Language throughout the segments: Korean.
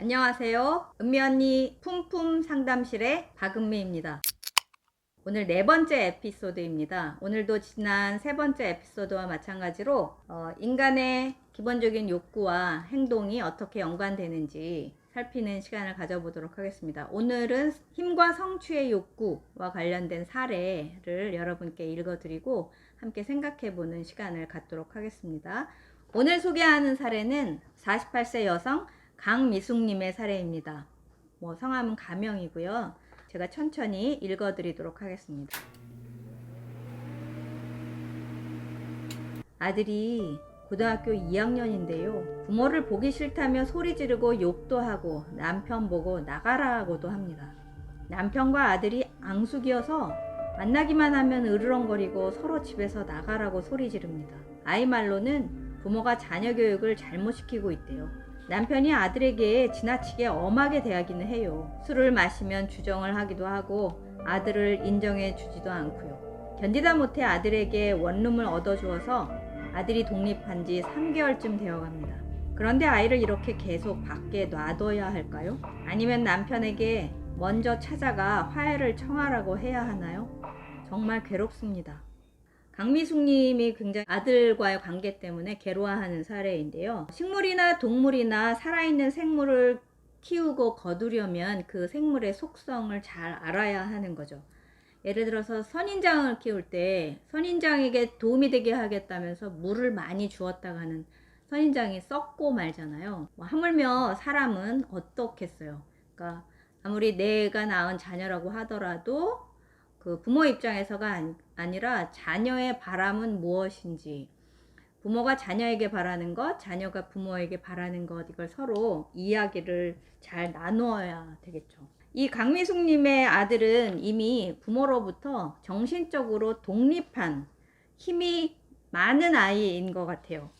안녕하세요. 은미 언니 품품 상담실의 박은미입니다. 오늘 네 번째 에피소드입니다. 오늘도 지난 세 번째 에피소드와 마찬가지로 인간의 기본적인 욕구와 행동이 어떻게 연관되는지 살피는 시간을 가져보도록 하겠습니다. 오늘은 힘과 성취의 욕구와 관련된 사례를 여러분께 읽어드리고 함께 생각해보는 시간을 갖도록 하겠습니다. 오늘 소개하는 사례는 48세 여성 강미숙님의 사례입니다. 성함은 가명이고요. 제가 천천히 읽어드리도록 하겠습니다. 아들이 고등학교 2학년인데요. 부모를 보기 싫다며 소리 지르고 욕도 하고 남편 보고 나가라고도 합니다. 남편과 아들이 앙숙이어서 만나기만 하면 으르렁거리고 서로 집에서 나가라고 소리 지릅니다. 아이 말로는 부모가 자녀 교육을 잘못 시키고 있대요. 남편이 아들에게 지나치게 엄하게 대하기는 해요. 술을 마시면 주정을 하기도 하고 아들을 인정해 주지도 않고요. 견디다 못해 아들에게 원룸을 얻어주어서 아들이 독립한 지 3개월쯤 되어갑니다. 그런데 아이를 이렇게 계속 밖에 놔둬야 할까요? 아니면 남편에게 먼저 찾아가 화해를 청하라고 해야 하나요? 정말 괴롭습니다. 강미숙님이 굉장히 아들과의 관계 때문에 괴로워하는 사례인데요. 식물이나 동물이나 살아있는 생물을 키우고 거두려면 그 생물의 속성을 잘 알아야 하는 거죠. 예를 들어서 선인장을 키울 때 선인장에게 도움이 되게 하겠다면서 물을 많이 주었다가는 선인장이 썩고 말잖아요. 하물며 사람은 어떻겠어요? 그러니까 아무리 내가 낳은 자녀라고 하더라도 그 부모 입장에서가 아니라 자녀의 바람은 무엇인지, 부모가 자녀에게 바라는 것, 자녀가 부모에게 바라는 것, 이걸 서로 이야기를 잘 나누어야 되겠죠. 이 강미숙님의 아들은 이미 부모로부터 정신적으로 독립한 힘이 많은 아이인 것 같아요.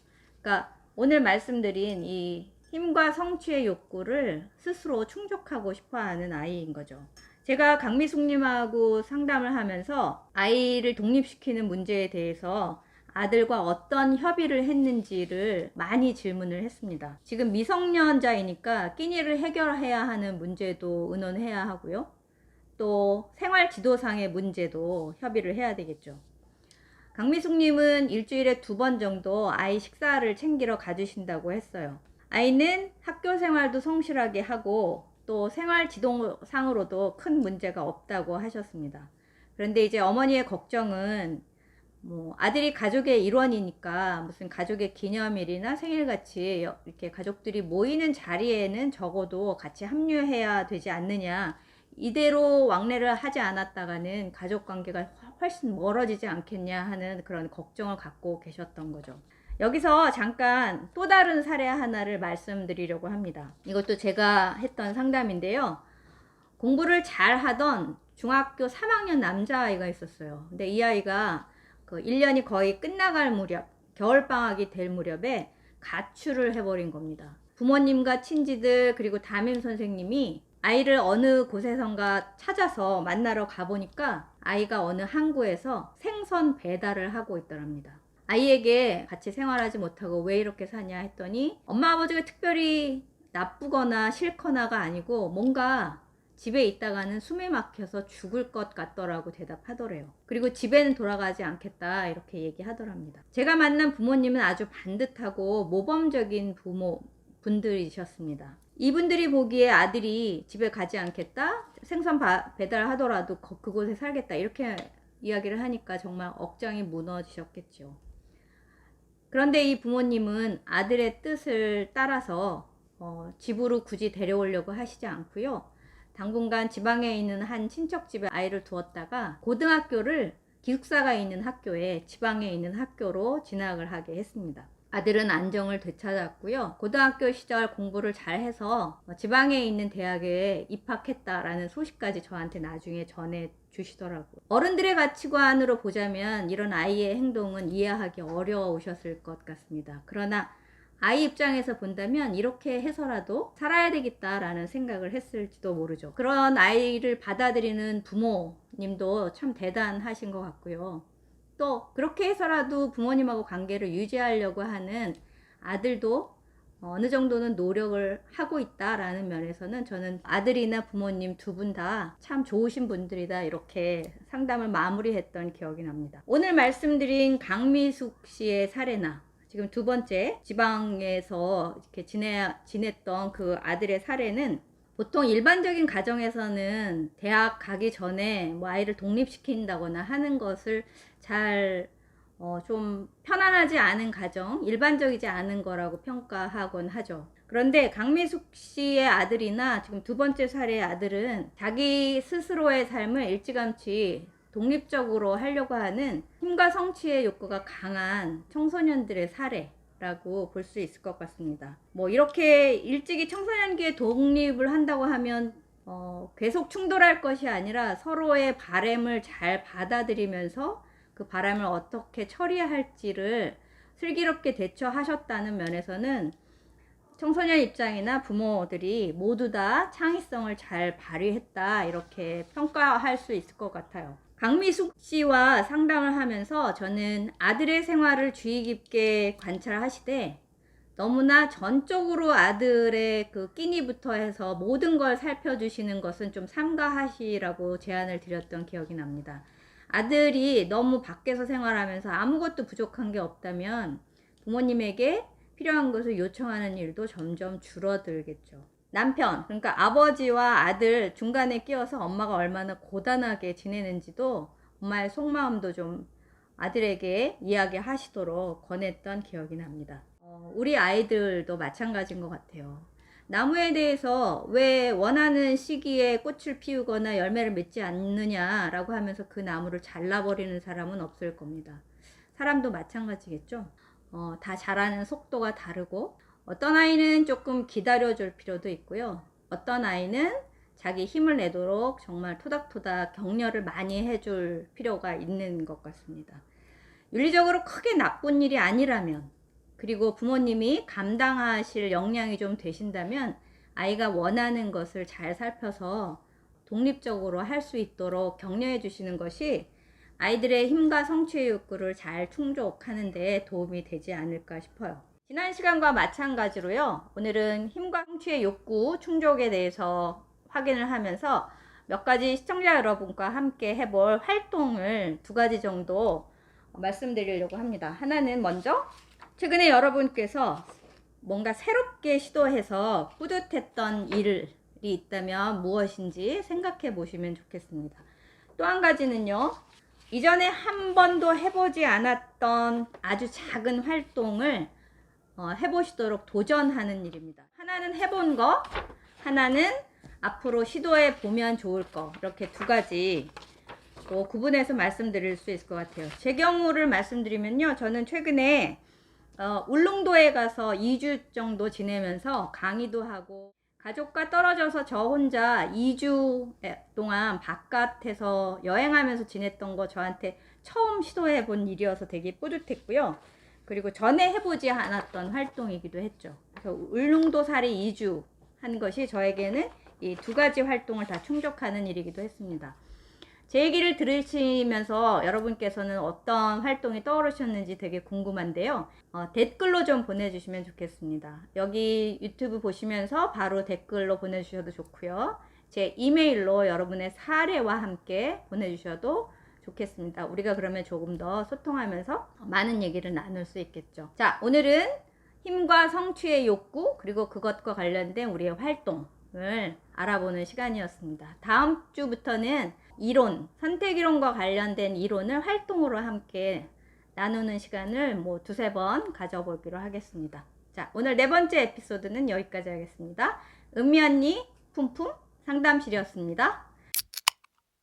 그러니까 오늘 말씀드린 이 힘과 성취의 욕구를 스스로 충족하고 싶어하는 아이인 거죠. 제가 강미숙님하고 상담을 하면서 아이를 독립시키는 문제에 대해서 아들과 어떤 협의를 했는지를 많이 질문을 했습니다. 지금 미성년자이니까 끼니를 해결해야 하는 문제도 의논해야 하고요. 또 생활 지도상의 문제도 협의를 해야 되겠죠. 강미숙님은 일주일에 2번 정도 아이 식사를 챙기러 가주신다고 했어요. 아이는 학교 생활도 성실하게 하고 또 생활 지도상으로도 큰 문제가 없다고 하셨습니다. 그런데 이제 어머니의 걱정은 아들이 가족의 일원이니까 무슨 가족의 기념일이나 생일같이 이렇게 가족들이 모이는 자리에는 적어도 같이 합류해야 되지 않느냐, 이대로 왕래를 하지 않았다가는 가족 관계가 훨씬 멀어지지 않겠냐 하는 그런 걱정을 갖고 계셨던 거죠. 여기서 잠깐 또 다른 사례 하나를 말씀드리려고 합니다. 이것도 제가 했던 상담인데요. 공부를 잘 하던 중학교 3학년 남자아이가 있었어요. 근데 이 아이가 1년이 거의 끝나갈 무렵, 겨울방학이 될 무렵에 가출을 해버린 겁니다. 부모님과 친지들 그리고 담임 선생님이 아이를 어느 곳에선가 찾아서 만나러 가보니까 아이가 어느 항구에서 생선 배달을 하고 있더랍니다. 아이에게 같이 생활하지 못하고 왜 이렇게 사냐 했더니 엄마 아버지가 특별히 나쁘거나 싫거나가 아니고 뭔가 집에 있다가는 숨이 막혀서 죽을 것 같더라고 대답하더래요. 그리고 집에는 돌아가지 않겠다 이렇게 얘기하더랍니다. 제가 만난 부모님은 아주 반듯하고 모범적인 부모분들이셨습니다. 이분들이 보기에 아들이 집에 가지 않겠다, 생선 배달하더라도 그곳에 살겠다 이렇게 이야기를 하니까 정말 억장이 무너지셨겠죠. 그런데 이 부모님은 아들의 뜻을 따라서 집으로 굳이 데려오려고 하시지 않고요. 당분간 지방에 있는 한 친척 집에 아이를 두었다가 고등학교를 기숙사가 있는 학교에, 지방에 있는 학교로 진학을 하게 했습니다. 아들은 안정을 되찾았고요. 고등학교 시절 공부를 잘해서 지방에 있는 대학에 입학했다라는 소식까지 저한테 나중에 전해 주시더라고요. 어른들의 가치관으로 보자면 이런 아이의 행동은 이해하기 어려우셨을 것 같습니다. 그러나 아이 입장에서 본다면 이렇게 해서라도 살아야 되겠다라는 생각을 했을지도 모르죠. 그런 아이를 받아들이는 부모님도 참 대단하신 것 같고요. 또 그렇게 해서라도 부모님하고 관계를 유지하려고 하는 아들도 어느 정도는 노력을 하고 있다라는 면에서는 저는 아들이나 부모님 두 분 다 참 좋으신 분들이다, 이렇게 상담을 마무리했던 기억이 납니다. 오늘 말씀드린 강미숙 씨의 사례나 지금 두 번째 지방에서 이렇게 지냈던 그 아들의 사례는 보통 일반적인 가정에서는 대학 가기 전에 뭐 아이를 독립시킨다거나 하는 것을 잘 좀 편안하지 않은 가정, 일반적이지 않은 거라고 평가하곤 하죠. 그런데 강미숙 씨의 아들이나 지금 두 번째 사례의 아들은 자기 스스로의 삶을 일찌감치 독립적으로 하려고 하는 힘과 성취의 욕구가 강한 청소년들의 사례라고 볼 수 있을 것 같습니다. 뭐 이렇게 일찍이 청소년기에 독립을 한다고 하면 계속 충돌할 것이 아니라 서로의 바램을 잘 받아들이면서 그 바람을 어떻게 처리할지를 슬기롭게 대처하셨다는 면에서는 청소년 입장이나 부모들이 모두 다 창의성을 잘 발휘했다, 이렇게 평가할 수 있을 것 같아요. 강미숙 씨와 상담을 하면서 저는 아들의 생활을 주의 깊게 관찰하시되 너무나 전적으로 아들의 그 끼니부터 해서 모든 걸 살펴주시는 것은 좀 삼가하시라고 제안을 드렸던 기억이 납니다. 아들이 너무 밖에서 생활하면서 아무것도 부족한 게 없다면 부모님에게 필요한 것을 요청하는 일도 점점 줄어들겠죠. 남편, 그러니까 아버지와 아들 중간에 끼어서 엄마가 얼마나 고단하게 지내는지도 엄마의 속마음도 좀 아들에게 이야기하시도록 권했던 기억이 납니다. 우리 아이들도 마찬가지인 것 같아요. 나무에 대해서 왜 원하는 시기에 꽃을 피우거나 열매를 맺지 않느냐라고 하면서 그 나무를 잘라버리는 사람은 없을 겁니다. 사람도 마찬가지겠죠. 다 자라는 속도가 다르고 어떤 아이는 조금 기다려줄 필요도 있고요. 어떤 아이는 자기 힘을 내도록 정말 토닥토닥 격려를 많이 해줄 필요가 있는 것 같습니다. 윤리적으로 크게 나쁜 일이 아니라면, 그리고 부모님이 감당하실 역량이 좀 되신다면 아이가 원하는 것을 잘 살펴서 독립적으로 할 수 있도록 격려해 주시는 것이 아이들의 힘과 성취의 욕구를 잘 충족하는 데 도움이 되지 않을까 싶어요. 지난 시간과 마찬가지로요, 오늘은 힘과 성취의 욕구 충족에 대해서 확인을 하면서 몇 가지 시청자 여러분과 함께 해볼 활동을 두 가지 정도 말씀드리려고 합니다. 하나는 먼저 최근에 여러분께서 뭔가 새롭게 시도해서 뿌듯했던 일이 있다면 무엇인지 생각해 보시면 좋겠습니다. 또 한 가지는요, 이전에 한 번도 해보지 않았던 아주 작은 활동을 해보시도록 도전하는 일입니다. 하나는 해본 거, 하나는 앞으로 시도해 보면 좋을 거, 이렇게 두 가지 또 구분해서 말씀드릴 수 있을 것 같아요. 제 경우를 말씀드리면요, 저는 최근에 울릉도에 가서 2주 정도 지내면서 강의도 하고 가족과 떨어져서 저 혼자 2주 동안 바깥에서 여행하면서 지냈던 거 저한테 처음 시도해 본 일이어서 되게 뿌듯했고요. 그리고 전에 해보지 않았던 활동이기도 했죠. 그래서 울릉도살이 2주 한 것이 저에게는 이 두 가지 활동을 다 충족하는 일이기도 했습니다. 제 얘기를 들으시면서 여러분께서는 어떤 활동이 떠오르셨는지 되게 궁금한데요. 댓글로 좀 보내주시면 좋겠습니다. 여기 유튜브 보시면서 바로 댓글로 보내주셔도 좋고요. 제 이메일로 여러분의 사례와 함께 보내주셔도 좋겠습니다. 우리가 그러면 조금 더 소통하면서 많은 얘기를 나눌 수 있겠죠. 자, 오늘은 힘과 성취의 욕구, 그리고 그것과 관련된 우리의 활동을 알아보는 시간이었습니다. 다음 주부터는 이론, 선택이론과 관련된 이론을 활동으로 함께 나누는 시간을 뭐 두세 번 가져보기로 하겠습니다. 자, 오늘 네 번째 에피소드는 여기까지 하겠습니다. 은미 언니 품품 상담실이었습니다.